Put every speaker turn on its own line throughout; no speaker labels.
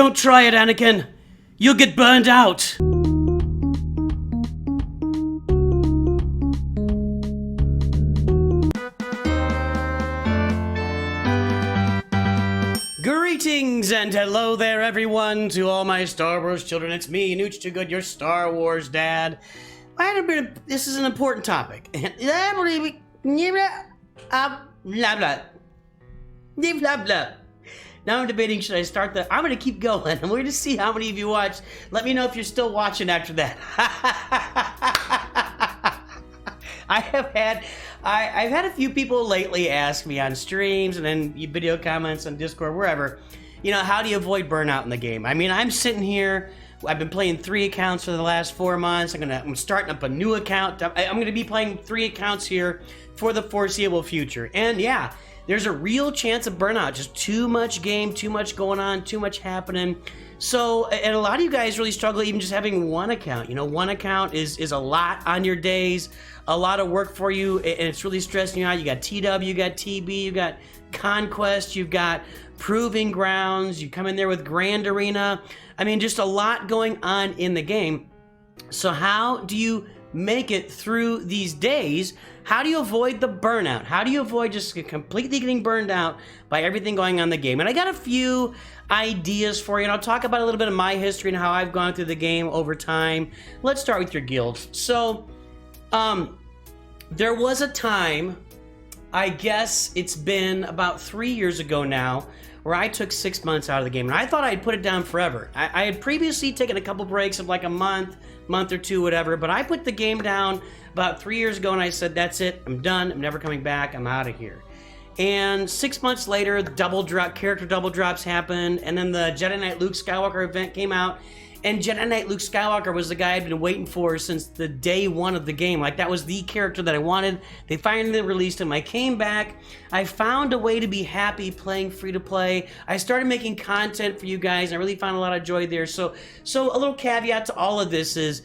Don't try it, Anakin. You'll get burned out. Greetings and hello there, everyone, to all my Star Wars children. It's me, Nooch Too Good, your Star Wars dad. This is an important topic. Now I'm debating, should I start the... I'm going to keep going. I'm going to see how many of you watch. Let me know if you're still watching after that. I've had a few people lately ask me on streams and then video comments on Discord, wherever, how do you avoid burnout in the game? I mean, I'm sitting here, I've been playing 3 accounts for the last 4 months. I'm starting up a new account. I'm going to be playing 3 accounts here for the foreseeable future. And yeah, there's a real chance of burnout. Just too much game, too much going on, too much happening. So, and a lot of you guys really struggle even just having one account. One account is a lot on your days, a lot of work for you, and it's really stressing you out. You got TW, you got TB, you got Conquest, you've got Proving Grounds, you come in there with Grand Arena. I mean, just a lot going on in the game. So how do you make it through these days? How do you avoid the burnout? How do you avoid just completely getting burned out by everything going on in the game? And I got a few ideas for you, and I'll talk about a little bit of my history and how I've gone through the game over time. Let's start with your guilds. So, there was a time, I guess it's been about 3 years ago now, where I took 6 months out of the game, and I thought I'd put it down forever. I had previously taken a couple breaks of like a month or two, whatever, but I put the game down about 3 years ago, and I said, that's it, I'm done, I'm never coming back, I'm out of here. And 6 months later, character double drops happened, and then the Jedi Knight Luke Skywalker event came out, and Jedi Knight Luke Skywalker was the guy I'd been waiting for since the day one of the game. Like, that was the character that I wanted. They finally released him. I came back. I found a way to be happy playing free-to-play. I started making content for you guys. I really found a lot of joy there. So a little caveat to all of this is,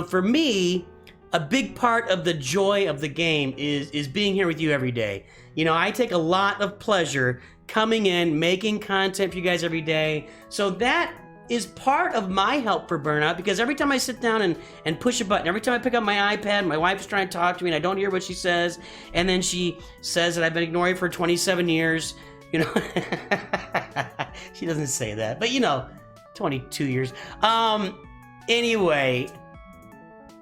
for me, a big part of the joy of the game is being here with you every day. I take a lot of pleasure coming in, making content for you guys every day. So that is part of my help for burnout, because every time I sit down and push a button, every time I pick up my iPad, my wife's trying to talk to me and I don't hear what she says, and then she says that I've been ignoring for 27 years, she doesn't say that, but 22 years. Anyway,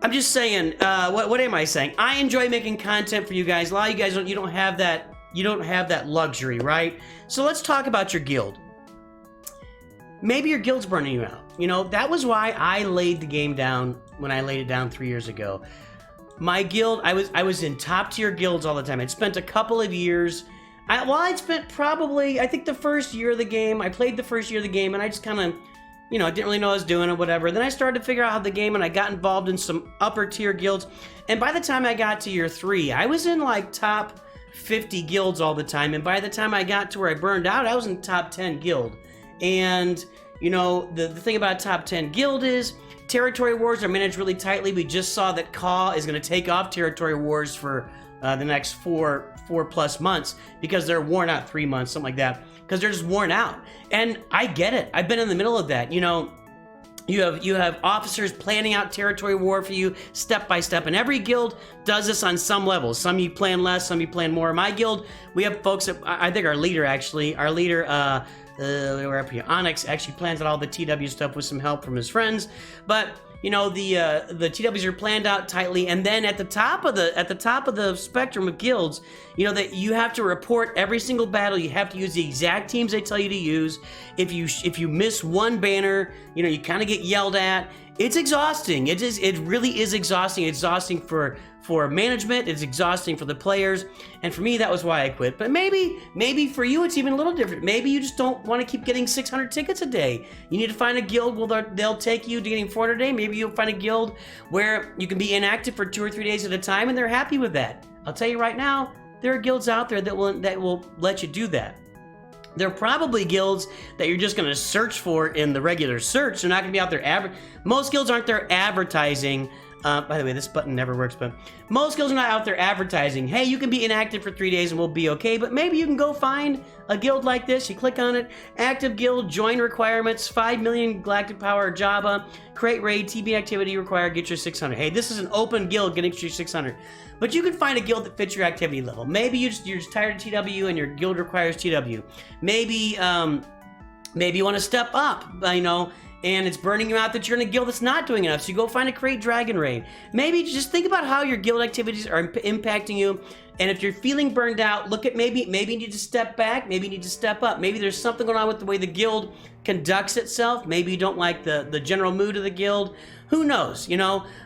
I'm just saying, what am I saying? I enjoy making content for you guys. A lot of you guys don't have that luxury, right? So let's talk about your guild. Maybe your guild's burning you out. That was why I laid the game down when I laid it down 3 years ago. My guild, I was in top tier guilds all the time. I'd spent a couple of years. I'd spent probably, I think the first year of the game, I played the first year of the game, and I just kind of, I didn't really know what I was doing or whatever. Then I started to figure out how the game, and I got involved in some upper tier guilds. And by the time I got to year 3, I was in like top 50 guilds all the time. And by the time I got to where I burned out, I was in top 10 guild. And, the thing about top 10 guild is territory wars are managed really tightly. We just saw that Caw is going to take off territory wars for the next four plus months, because they're worn out, 3 months, something like that, because they're just worn out. And I get it. I've been in the middle of that. You have officers planning out territory war for you step by step, and every guild does this on some levels. Some you plan less, some you plan more. My guild, we have folks that, I think our leader, we're up here, Onyx, actually plans out all the TW stuff with some help from his friends. But the TWs are planned out tightly, and then at the top of the spectrum of guilds, that you have to report every single battle. You have to use the exact teams they tell you to use. If you miss one banner, you kind of get yelled at. It's exhausting. It really is exhausting. It's exhausting for management. It's exhausting for the players. And for me, that was why I quit. But maybe for you, it's even a little different. Maybe you just don't want to keep getting 600 tickets a day. You need to find a guild where they'll take you to getting 400 a day. Maybe you'll find a guild where you can be inactive for 2 or 3 days at a time, and they're happy with that. I'll tell you right now, there are guilds out there that will let you do that. There are probably guilds that you're just going to search for in the regular search. They're not going to be out there. Most guilds aren't there advertising By the way, this button never works, but most guilds are not out there advertising, hey, you can be inactive for 3 days and we'll be okay, but maybe you can go find a guild like this. You click on it, active guild, join requirements, 5 million galactic power, Java, create raid, TB activity required, get your 600. Hey, this is an open guild, getting your 600. But you can find a guild that fits your activity level. Maybe you're just tired of TW and your guild requires TW. Maybe you want to step up, and it's burning you out that you're in a guild that's not doing enough, so you go find a Create Dragon raid. Maybe just think about how your guild activities are impacting you, and if you're feeling burned out, look at maybe you need to step back, maybe you need to step up. Maybe there's something going on with the way the guild conducts itself. Maybe you don't like the general mood of the guild. Who knows,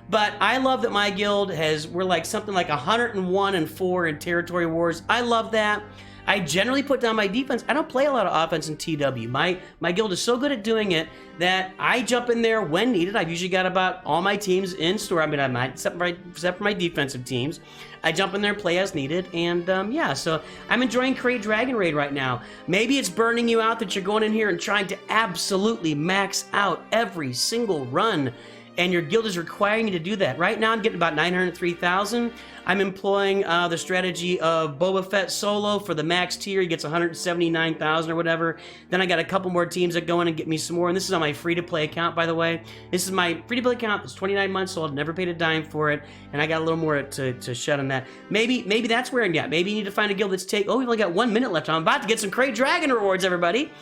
But I love that my guild we're like something like 101-4 in territory wars. I love that. I generally put down my defense. I don't play a lot of offense in TW. My guild is so good at doing it that I jump in there when needed. I've usually got about all my teams in store. I mean, I might, except for my defensive teams. I jump in there and play as needed. And yeah, so I'm enjoying Create Dragon Raid right now. Maybe it's burning you out that you're going in here and trying to absolutely max out every single run, and your guild is requiring you to do that. Right now, I'm getting about 903,000. I'm employing the strategy of Boba Fett solo for the max tier. He gets 179,000 or whatever. Then I got a couple more teams that go in and get me some more. And this is on my free-to-play account, by the way. This is my free-to-play account. It's 29 months old. Never paid a dime for it. And I got a little more to shed on that. Maybe that's where I'm at. Maybe you need to find a guild that's we've only got 1 minute left. I'm about to get some Create Dragon rewards, everybody.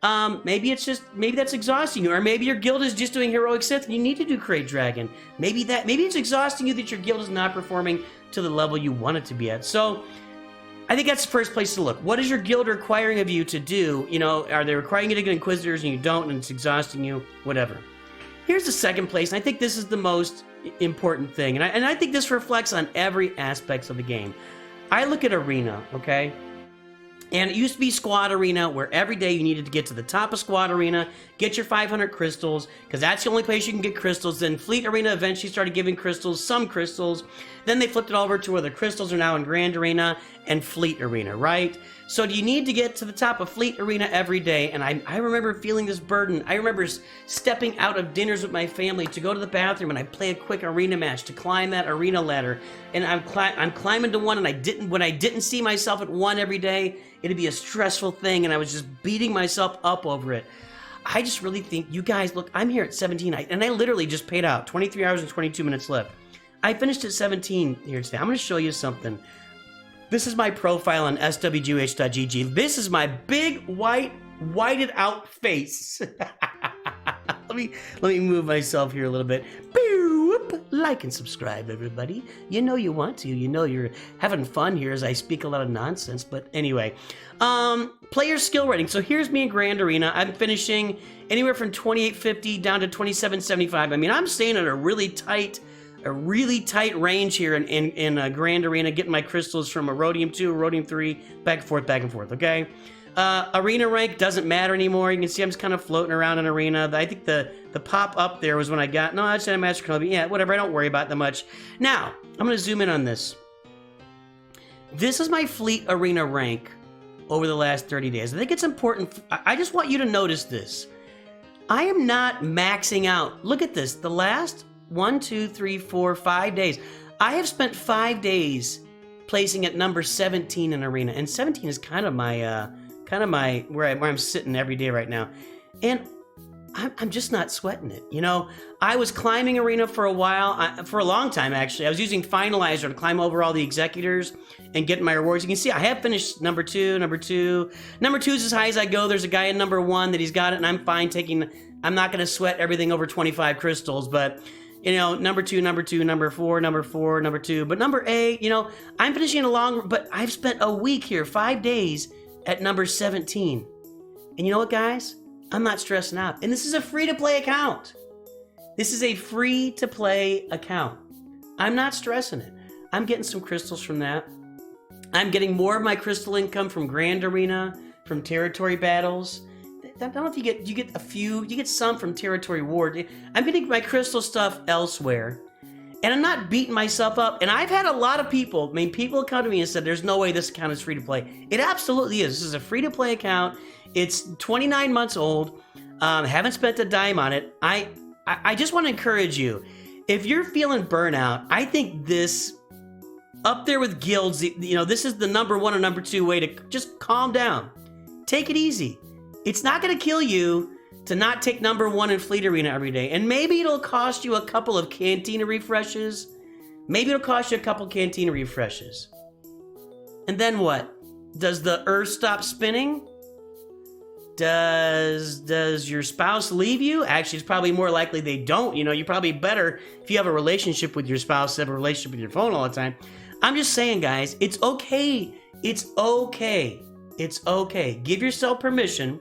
Maybe that's exhausting you, or maybe your guild is just doing heroic Sith and you need to do Create Dragon. Maybe it's exhausting you that your guild is not performing to the level you want it to be at. So I think that's the first place to look. What is your guild requiring of you to do? Are they requiring you to get Inquisitors and you don't, and it's exhausting you? Whatever. Here's the second place, and I think this is the most important thing, and I think this reflects on every aspect of the game. I look at Arena, okay? And it used to be Squad Arena, where every day you needed to get to the top of Squad Arena, get your 500 crystals, because that's the only place you can get crystals. Then Fleet Arena eventually started giving crystals, some crystals. Then they flipped it over to where the crystals are now in Grand Arena and Fleet Arena, right? So you need to get to the top of Fleet Arena every day, and I remember feeling this burden. I remember stepping out of dinners with my family to go to the bathroom, and I'd play a quick arena match to climb that arena ladder. And I'm climbing to one, and when I didn't see myself at one every day, it'd be a stressful thing, and I was just beating myself up over it. I just really think, you guys, look, I'm here at 17, and I literally just paid out. 23 hours and 22 minutes left. I finished at 17 here today. I'm going to show you something. This is my profile on SWGOH.gg. This is my big, whited out face. Let me move myself here a little bit. Boop! Like and subscribe, everybody. You know you want to. You know you're having fun here as I speak a lot of nonsense. But anyway, player skill rating. So here's me in Grand Arena. I'm finishing anywhere from 2850 down to 2775. I mean, I'm staying at a really tight range here in Grand Arena, getting my crystals from Erodium 2, Erodium 3, back and forth, okay? Arena rank doesn't matter anymore. You can see I'm just kind of floating around in Arena. I think the pop up there was when I got, no, that's a Master Club. Yeah, whatever, I don't worry about that much. Now, I'm going to zoom in on this. This is my Fleet Arena rank over the last 30 days. I think it's important. I just want you to notice this. I am not maxing out. Look at this. The last 1, 2, 3, 4, 5 days. I have spent 5 days placing at number 17 in Arena, and 17 is kind of my where I'm sitting every day right now, and I'm just not sweating it. I was climbing Arena for a while, for a long time actually. I was using Finalizer to climb over all the executors and get my rewards. You can see I have finished number two. Number two is as high as I go. There's a guy in number 1 that he's got it, and I'm fine taking. I'm not going to sweat everything over 25 crystals, but. Number 2, number 4, number 2. But number 8, I'm finishing but I've spent a week here, 5 days at number 17. And you know what, guys? I'm not stressing out. And this is a free-to-play account. This is a free-to-play account. I'm not stressing it. I'm getting some crystals from that. I'm getting more of my crystal income from Grand Arena, from territory battles. I don't know if you get a few, you get some from Territory Ward. I'm getting my crystal stuff elsewhere, and I'm not beating myself up. And I've had a lot of people, people come to me and said, there's no way this account is free to play. It absolutely is. This is a free to play account. It's 29 months old. Haven't spent a dime on it. I just want to encourage you. if you're feeling burnout, I think this, up there with guilds, you know, this is the number one or number two way to just calm down. Take it easy. It's not going to kill you to not take number one in Fleet Arena every day. And maybe it'll cost you a couple of Cantina refreshes. Maybe it'll cost you a couple Cantina refreshes. And then what? Does the earth stop spinning? Does your spouse leave you? Actually, it's probably more likely they don't. You know, you're probably better if you have a relationship with your spouse, have a relationship with your phone all the time. I'm just saying, guys, it's okay. It's okay. It's okay. Give yourself permission.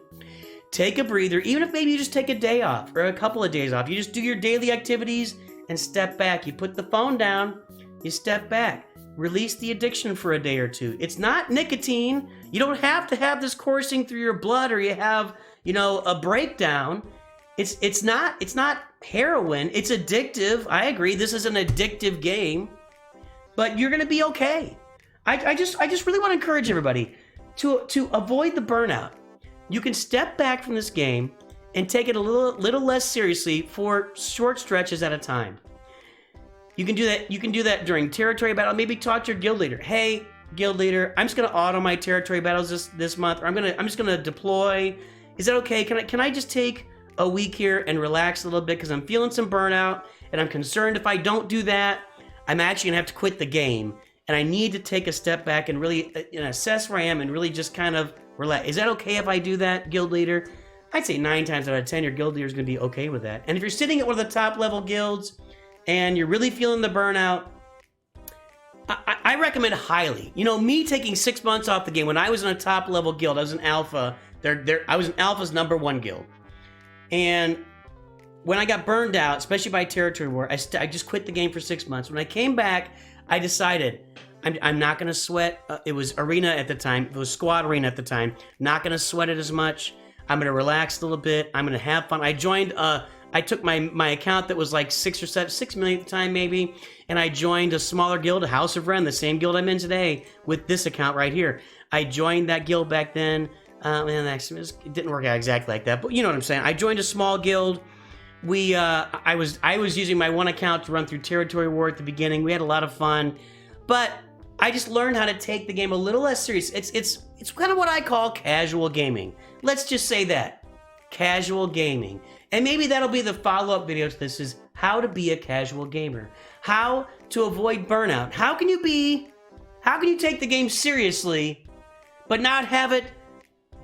Take a breather, even if maybe you just take a day off or a couple of days off. You just do your daily activities and step back. You put the phone down, you step back. Release the addiction for a day or two. It's not nicotine. You don't have to have this coursing through your blood or you have, you know, a breakdown. It's not heroin. It's addictive. I agree. This is an addictive game, but you're going to be okay. I just really want to encourage everybody to avoid the burnout. You can step back from this game and take it a little less seriously for short stretches at a time. You can do that. You can do that during territory battle. Maybe talk to your guild leader. Hey, guild leader, I'm just gonna auto my territory battles this month, or I'm just gonna deploy. Is that okay? Can I just take a week here and relax a little bit because I'm feeling some burnout and I'm concerned if I don't do that, I'm actually gonna have to quit the game and I need to take a step back and really assess where I am and really just kind of relax. Is that okay if I do that, guild leader? I'd say 9 times out of 10 your guild leader is gonna be okay with that. And if you're sitting at one of the top level guilds and you're really feeling the burnout, I recommend highly. You know, me taking 6 months off the game when I was in a top level guild, I was in Alpha. I was in Alpha's #1 guild. And when I got burned out, especially by territory war, I just quit the game for 6 months. When I came back, I decided I'm not going to sweat. It was Arena at the time. It was Squad Arena at the time. Not going to sweat it as much. I'm going to relax a little bit. I'm going to have fun. I took my account that was like 6 million at the time maybe, and I joined a smaller guild, a House of Ren, the same guild I'm in today with this account right here. I joined that guild back then, and it didn't work out exactly like that, but you know what I'm saying. I joined a small guild. I was using my one account to run through territory war at the beginning. We had a lot of fun, but I just learned how to take the game a little less serious. It's kind of what I call casual gaming. Let's just say that. Casual gaming. And maybe that'll be the follow-up video to this, is how to be a casual gamer. How to avoid burnout. How can you take the game seriously, but not have it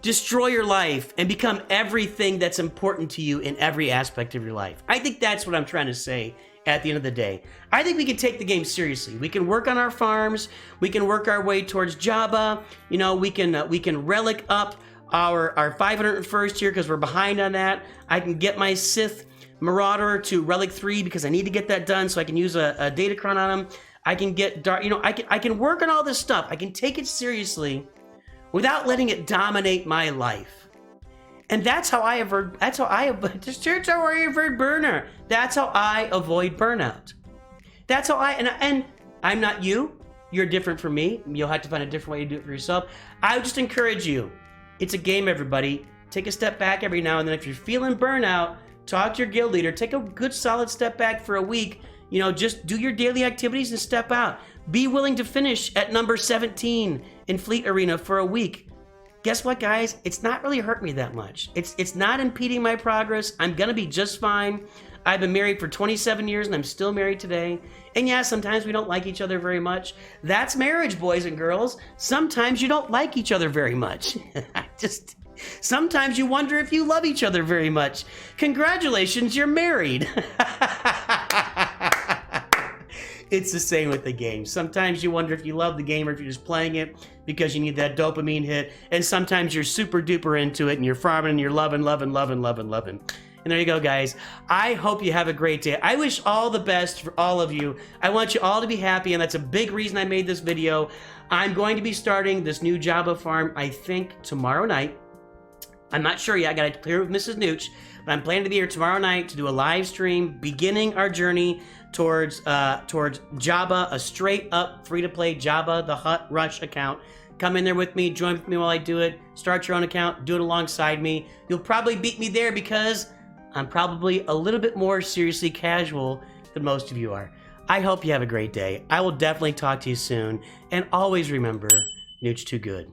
destroy your life and become everything that's important to you in every aspect of your life? I think that's what I'm trying to say at the end of the day. I think we can take the game seriously. We can work on our farms. We can work our way towards Jabba. You know, we can relic up our 501st here because we're behind on that. I can get my Sith Marauder to Relic 3 because I need to get that done so I can use a Datacron on him. I can get Dark, you know, I can work on all this stuff. I can take it seriously without letting it dominate my life. And that's how I avoid burnout. That's how I avoid burnout. That's how and I'm not you. You're different from me. You'll have to find a different way to do it for yourself. I would just encourage you. It's a game, everybody. Take a step back every now and then. If you're feeling burnout, talk to your guild leader. Take a good solid step back for a week. You know, just do your daily activities and step out. Be willing to finish at number 17 in Fleet Arena for a week. Guess what, guys? It's not really hurt me that much. It's not impeding my progress. I'm gonna be just fine. I've been married for 27 years and I'm still married today. And yeah, sometimes we don't like each other very much. That's marriage, boys and girls. Sometimes you don't like each other very much. Sometimes you wonder if you love each other very much. Congratulations, you're married. It's the same with the game. Sometimes you wonder if you love the game or if you're just playing it because you need that dopamine hit. And sometimes you're super duper into it and you're farming and you're loving. And there you go, guys. I hope you have a great day. I wish all the best for all of you. I want you all to be happy, and that's a big reason I made this video. I'm going to be starting this new Jabba farm, I think, tomorrow night. I'm not sure yet. I got to clear it with Mrs. Nooch, but I'm planning to be here tomorrow night to do a live stream beginning our journey towards Jabba, a straight-up free-to-play Jabba the Hutt Rush account. Come in there with me, join with me while I do it. Start your own account, do it alongside me. You'll probably beat me there because I'm probably a little bit more seriously casual than most of you are. I hope you have a great day. I will definitely talk to you soon. And always remember, Nooch too good.